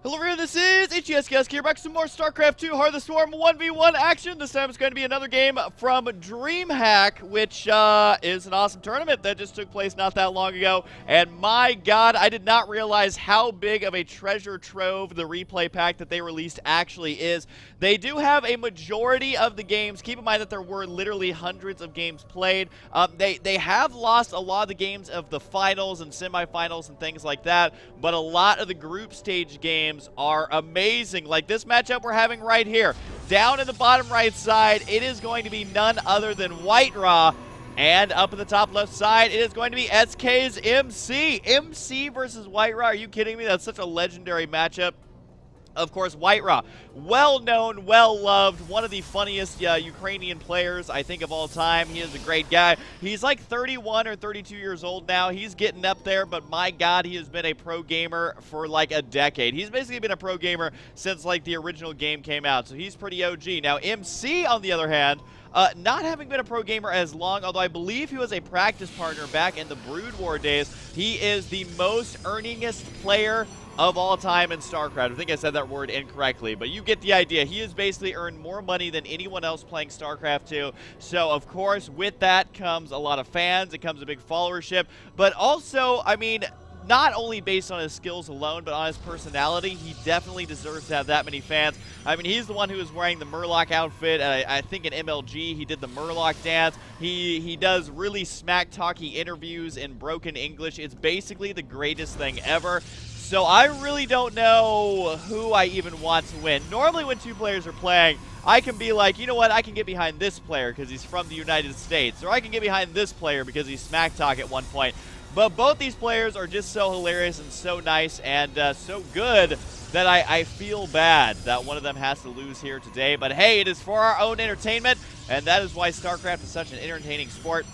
Hello everyone, this is HESCast here, back to some more StarCraft 2 Heart of the Swarm 1v1 action. This time it's going to be another game from DreamHack, which is an awesome tournament that just took place not that long ago. And my god, I did not realize how big of a treasure trove the replay pack that they released actually is. They do have a majority of the games. Keep in mind that there were literally hundreds of games played. They have lost a lot of the games of the finals and semifinals and things like that, but a lot of the group stage games are amazing. Like this matchup we're having right here. Down in the bottom right side, it is going to be none other than WhiteRa. And up in the top left side, it is going to be SK's MC. MC versus WhiteRa. Are you kidding me? That's such a legendary matchup. Of course, WhiteRa, well-known, well-loved, one of the funniest Ukrainian players, I think, of all time. He is a great guy. He's like 31 or 32 years old now. He's getting up there, but my god, he has been a pro gamer for like a decade. He's basically been a pro gamer since like the original game came out, so he's pretty OG. Now, MC, on the other hand, not having been a pro gamer as long, although I believe he was a practice partner back in the Brood War days, he is the most earningest player of all time in StarCraft. I think I said that word incorrectly, but you get the idea. He has basically earned more money than anyone else playing StarCraft 2. So, of course, with that comes a lot of fans. It comes a big followership. But also, I mean, not only based on his skills alone, but on his personality, he definitely deserves to have that many fans. I mean, he's the one who is wearing the Murloc outfit. I think in MLG, he did the Murloc dance. He does really smack-talky interviews in broken English. It's basically the greatest thing ever. So I really don't know who I even want to win. Normally when two players are playing, I can be like, you know what, I can get behind this player because he's from the United States. Or I can get behind this player because he's smack talk at one point. But both these players are just so hilarious and so nice and so good that I feel bad that one of them has to lose here today. But hey, it is for our own entertainment, and that is why StarCraft is such an entertaining sport,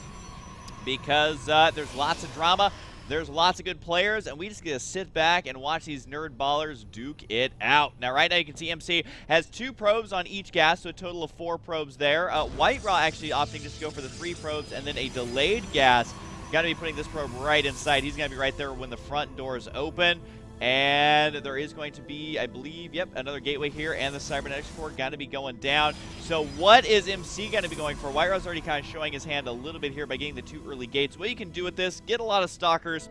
because there's lots of drama. There's lots of good players, and we just get to sit back and watch these nerd ballers duke it out. Now, right now, you can see MC has 2 probes on each gas, so a total of 4 probes there. WhiteRa actually opting just to go for the 3 probes and then a delayed gas. Got to be putting this probe right inside. He's going to be right there when the front doors open. And there is going to be, I believe, yep, another gateway here, and the cybernetics core got to be going down. So what is MC going to be going for? WhiteRa's already kind of showing his hand a little bit here by getting the 2 early gates. What you can do with this, get a lot of stalkers.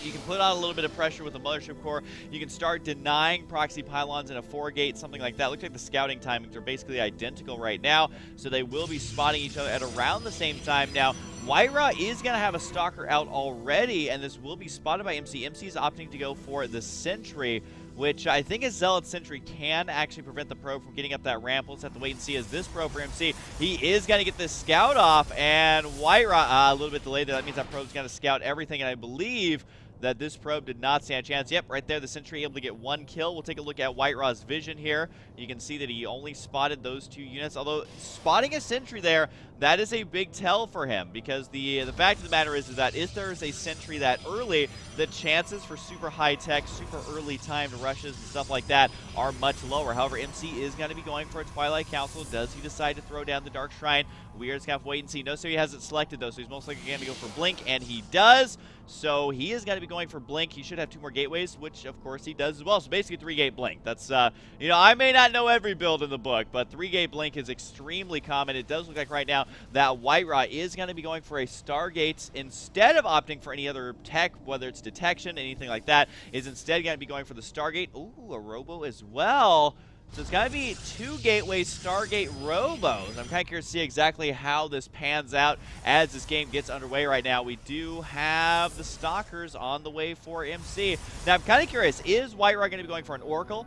You can put on a little bit of pressure with the mothership core. You can start denying proxy pylons in a 4-gate, something like that. Looks like the scouting timings are basically identical right now, so they will be spotting each other at around the same time. Now, WhiteRa is going to have a stalker out already, and this will be spotted by MC. MC is opting to go for the sentry, which I think his Zealot Sentry can actually prevent the probe from getting up that ramp. We'll just have to wait and see as this probe for MC. He is going to get this scout off, and WhiteRa, a little bit delayed there. That means that probe's going to scout everything, and I believe that this probe did not stand a chance. Yep, right there, the sentry able to get 1 kill. We'll take a look at WhiteRa's vision here. You can see that he only spotted those 2 units, although spotting a sentry there, that is a big tell for him, because the fact of the matter is that if there is a sentry that early, the chances for super high-tech, super early timed rushes and stuff like that are much lower. However, MC is going to be going for a Twilight Council. Does he decide to throw down the Dark Shrine? We are just going to have to wait and see. No, so he hasn't selected, though, so he's most likely going to go for Blink, and he does. So he is going to be going for Blink. He should have 2 more gateways, which, of course, he does as well. So basically 3-gate Blink. That's, you know, I may not know every build in the book, but 3-gate Blink is extremely common. It does look like right now that WhiteRa is going to be going for a Stargate instead of opting for any other tech, whether it's detection, anything like that, is instead going to be going for the Stargate. Ooh, a Robo as well. So it's got to be 2 gateway Stargate Robos. I'm kind of curious to see exactly how this pans out as this game gets underway right now. We do have the Stalkers on the way for MC. Now, I'm kind of curious, is WhiteRa going to be going for an Oracle?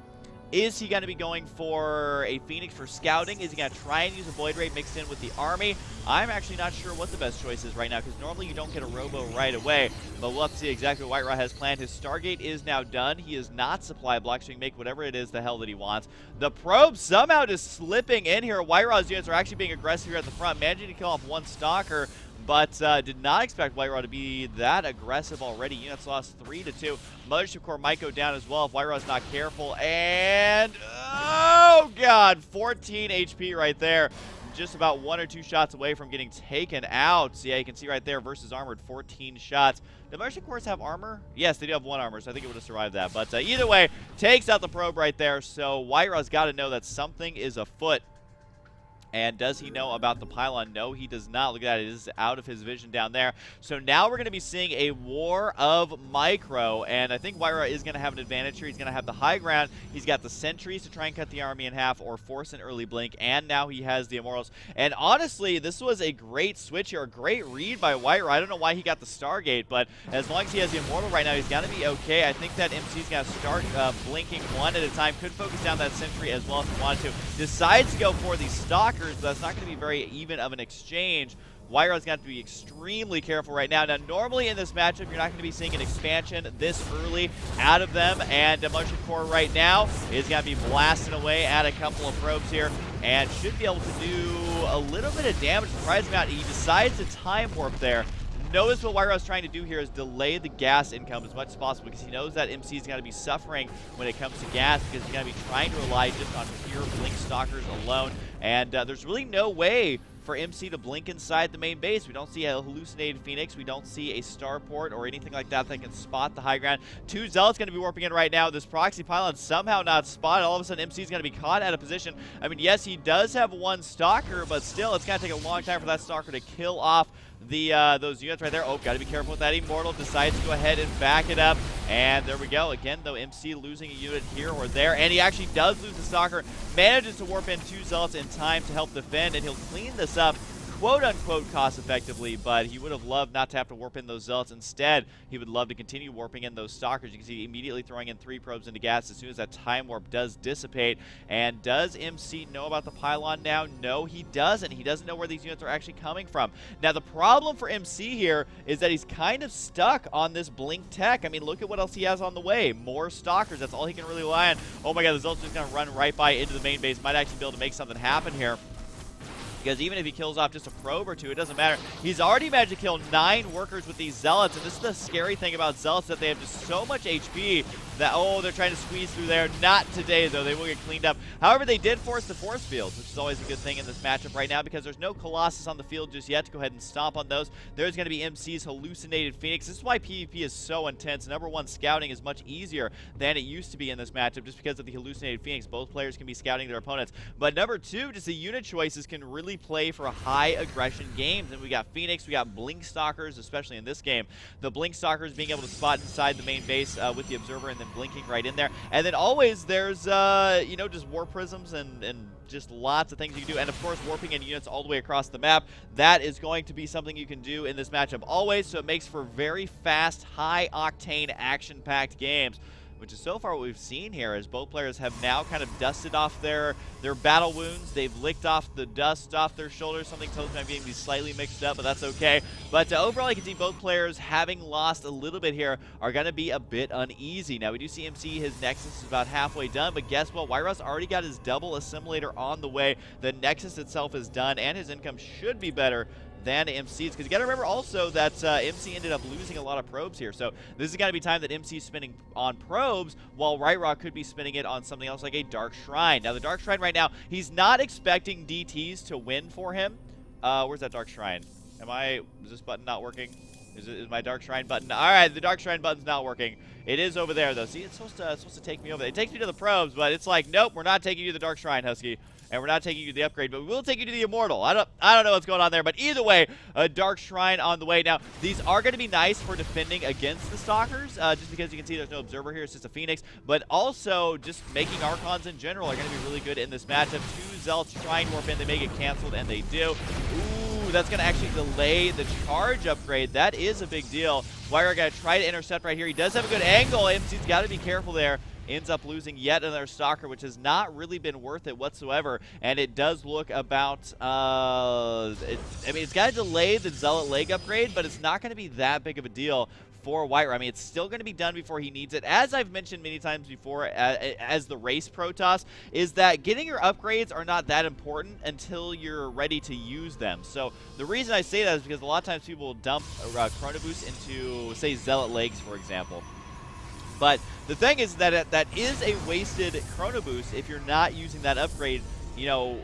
Is he going to be going for a Phoenix for scouting? Is he going to try and use a Void Ray mixed in with the army? I'm actually not sure what the best choice is right now, because normally you don't get a Robo right away. But we'll have to see exactly what WhiteRa has planned. His Stargate is now done. He is not supply blocked, so he can make whatever it is the hell that he wants. The probe somehow just slipping in here. WhiteRa's units are actually being aggressive here at the front, managing to kill off 1 Stalker, but did not expect WhiteRa to be that aggressive already. Units lost 3-2. Mothership Core might go down as well if WhiteRa's not careful. And, oh god, 14 HP right there. just about 1 or 2 shots away from getting taken out. So yeah, you can see right there, versus armored, 14 shots. Do Martian cores have armor? Yes, they do have 1 armor, so I think it would have survived that. But either way, takes out the probe right there. So WhiteRa's got to know that something is afoot. And does he know about the pylon? No, he does not. Look at that. It is out of his vision down there. So now we're going to be seeing a war of micro. And I think WhiteRa is going to have an advantage here. He's going to have the high ground. He's got the sentries to try and cut the army in half or force an early blink. And now he has the immortals. And honestly, this was a great switch here. A great read by WhiteRa. I don't know why he got the Stargate, but as long as he has the immortal right now, he's going to be okay. I think that MC's going to start blinking one at a time. Could focus down that sentry as well if he wanted to. Decides to go for the stalkers, but that's not going to be very even of an exchange. WhiteRa's got to be extremely careful right now. Now, normally in this matchup, you're not going to be seeing an expansion this early out of them. And Martian Core right now is going to be blasting away at a couple of probes here and should be able to do a little bit of damage. Surprise me out. He decides to time warp there. Notice what WhiteRa is trying to do here is delay the gas income as much as possible because he knows that MC is going to be suffering when it comes to gas because he's going to be trying to rely just on pure blink stalkers alone. And there's really no way for MC to blink inside the main base. We don't see a hallucinated Phoenix. We don't see a starport or anything like that that can spot the high ground. 2 Zealots going to be warping in right now. This proxy pylon somehow not spotted. All of a sudden, MC is going to be caught out of position. I mean, yes, he does have 1 stalker, but still, it's going to take a long time for that stalker to kill off the those units right there. Oh, got to be careful with that immortal. Decides to go ahead and back it up. And there we go. Again, though, MC losing a unit here or there. And he actually does lose the stalker. Manages to warp in 2 Zealots in time to help defend. And he'll clean this up, quote-unquote, cost-effectively, but he would have loved not to have to warp in those Zealots. Instead, he would love to continue warping in those Stalkers. You can see immediately throwing in 3 probes into gas as soon as that time warp does dissipate. And does MC know about the pylon now? No, he doesn't. He doesn't know where these units are actually coming from. Now, the problem for MC here is that he's kind of stuck on this blink tech. I mean, look at what else he has on the way. More Stalkers. That's all he can really rely on. Oh my god, the Zealot's just going to run right by into the main base. Might actually be able to make something happen here. Because even if he kills off just a probe or 2, it doesn't matter. He's already managed to kill 9 workers with these Zealots, and this is the scary thing about Zealots, that they have just so much HP that, oh, they're trying to squeeze through there. Not today, though. They will get cleaned up. However, they did force the force fields, which is always a good thing in this matchup right now because there's no Colossus on the field just yet to go ahead and stomp on those. There's going to be MC's hallucinated Phoenix. This is why PvP is so intense. Number 1, scouting is much easier than it used to be in this matchup just because of the hallucinated Phoenix. Both players can be scouting their opponents. But number 2, just the unit choices can really play for a high aggression games. And we got Phoenix, we got Blink Stalkers, especially in this game. The Blink Stalkers being able to spot inside the main base with the Observer and then blinking right in there. And then always there's, you know, just War Prisms and just lots of things you can do. And of course, warping in units all the way across the map. That is going to be something you can do in this matchup always. So it makes for very fast, high-octane, action-packed games, which is so far what we've seen here, as both players have now kind of dusted off their battle wounds. They've licked off the dust off their shoulders. Something tells me I'm getting these slightly mixed up, but that's okay. But overall, you can see both players, having lost a little bit here, are going to be a bit uneasy. Now, we do see MC, his Nexus is about halfway done, but guess what? WhiteRa's already got his double assimilator on the way. The Nexus itself is done, and his income should be better than MC's, because you got to remember also that MC ended up losing a lot of probes here. So this is going to be time that MC is spending on probes, while WhiteRa could be spending it on something else like a Dark Shrine. Now, the Dark Shrine right now, he's not expecting DTs to win for him. Where's that Dark Shrine? Is this button not working? Is my Dark Shrine button? All right, the Dark Shrine button's not working. It is over there, though. See, it's supposed to take me over there. It takes me to the probes, but it's like, nope, we're not taking you to the Dark Shrine, Husky. And we're not taking you to the upgrade, but we will take you to the Immortal. I don't know what's going on there, but either way, a Dark Shrine on the way. Now, these are going to be nice for defending against the Stalkers, just because you can see there's no Observer here. It's just a Phoenix. But also, just making Archons in general are going to be really good in this matchup. 2 Zealots try and warp in. They may get canceled, and they do. Ooh, that's going to actually delay the charge upgrade. That is a big deal. WhiteRa going to try to intercept right here. He does have a good angle. MC's got to be careful there. Ends up losing yet another Stalker, which has not really been worth it whatsoever. And it does look about, I mean, it's got to delay the Zealot leg upgrade, but it's not going to be that big of a deal for WhiteRa. I mean, it's still going to be done before he needs it. As I've mentioned many times before, as the race Protoss, is that getting your upgrades are not that important until you're ready to use them. So the reason I say that is because a lot of times people will dump Chrono Boost into, say, Zealot legs, for example. But the thing is that that is a wasted Chrono Boost if you're not using that upgrade, you know,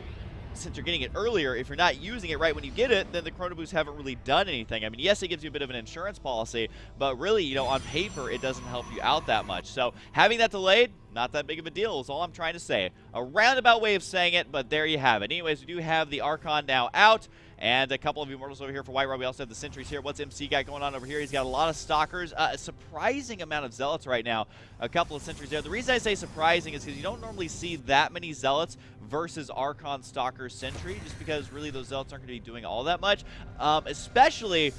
since you're getting it earlier, if you're not using it right when you get it, then the Chrono Boosts haven't really done anything. I mean, yes, it gives you a bit of an insurance policy, but really, you know, on paper, it doesn't help you out that much. So having that delayed, not that big of a deal is all I'm trying to say. A roundabout way of saying it, but there you have it. Anyways, we do have the Archon now out, and a couple of Immortals over here for WhiteRa. We also have the Sentries here. What's MC got going on over here? He's got a lot of Stalkers, a surprising amount of Zealots right now. A couple of Sentries there. The reason I say surprising is because you don't normally see that many Zealots versus Archon, Stalker, Sentry, just because really those Zealots aren't going to be doing all that much, especially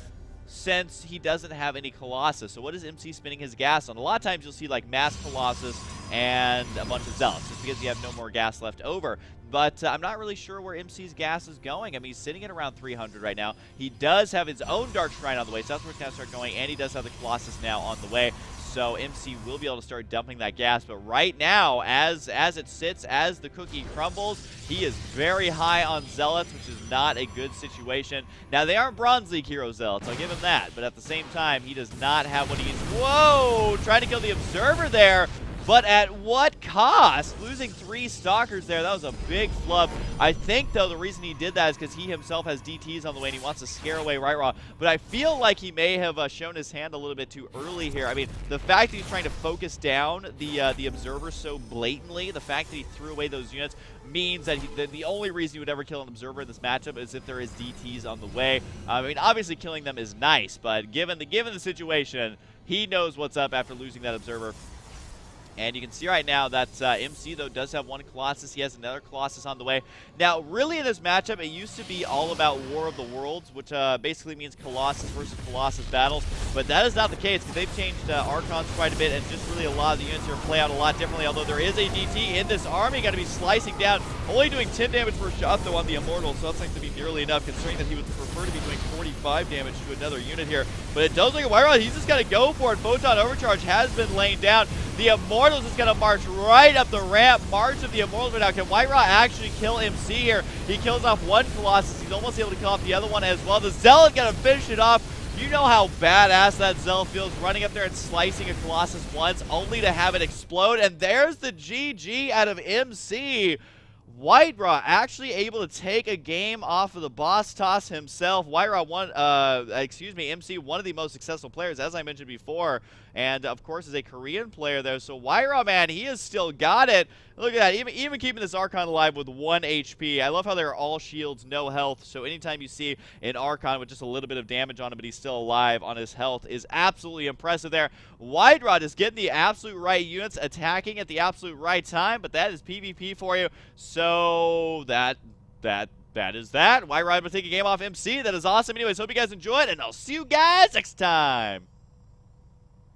since he doesn't have any Colossus. So what is MC spinning his gas on? A lot of times you'll see like mass Colossus and a bunch of Zealots, just because you have no more gas left over. But I'm not really sure where MC's gas is going. I mean, he's sitting at around 300 right now. He does have his own Dark Shrine on the way, so that's where it's going to start going, and he does have the Colossus now on the way. So MC will be able to start dumping that gas. But right now, as it sits, as the cookie crumbles, he is very high on Zealots, which is not a good situation. Now, they aren't Bronze League hero Zealots, I'll give him that. But at the same time, he does not have what he needs. Whoa! Trying to kill the Observer there. But at what cost? Losing 3 Stalkers there, that was a big flub. I think, though, the reason he did that is because he himself has DTs on the way and he wants to scare away WhiteRa. But I feel like he may have shown his hand a little bit too early here. I mean, the fact that he's trying to focus down the Observer so blatantly, the fact that he threw away those units means that the only reason you would ever kill an Observer in this matchup is if there is DTs on the way. I mean, obviously killing them is nice, but given the situation, he knows what's up after losing that Observer. And you can see right now that MC, though, does have 1 Colossus. He has another Colossus on the way. Now, really in this matchup, it used to be all about War of the Worlds, which basically means Colossus versus Colossus battles. But that is not the case, because they've changed Archons quite a bit, and just really a lot of the units here play out a lot differently. Although there is a DT in this army, got to be slicing down. Only doing 10 damage per shot, though, on the Immortal, so that's not going to be nearly enough, considering that he would prefer to be doing 45 damage to another unit here. But it does look at WhiteRa. He's just got to go for it. Photon Overcharge has been laying down. The Immortals is going to march right up the ramp. March of the Immortals right now. Can WhiteRa actually kill MC here? He kills off 1 Colossus. He's almost able to kill off the other one as well. The Zealot going to finish it off. You know how badass that Zealot feels, running up there and slicing a Colossus once, only to have it explode. And there's the GG out of MC. WhiteRa actually able to take a game off of the boss toss himself. MC, one of the most successful players, as I mentioned before, and of course is a Korean player though. So WhiteRa, man, he has still got it. Look at that, even keeping this Archon alive with 1 HP. I love how they're all shields, no health. So anytime you see an Archon with just a little bit of damage on him, but he's still alive on his health, is absolutely impressive there. WhiteRa is getting the absolute right units, attacking at the absolute right time, but that is PvP for you. So that is that. WhiteRa will take a game off MC. That is awesome. Anyways, hope you guys enjoyed, and I'll see you guys next time.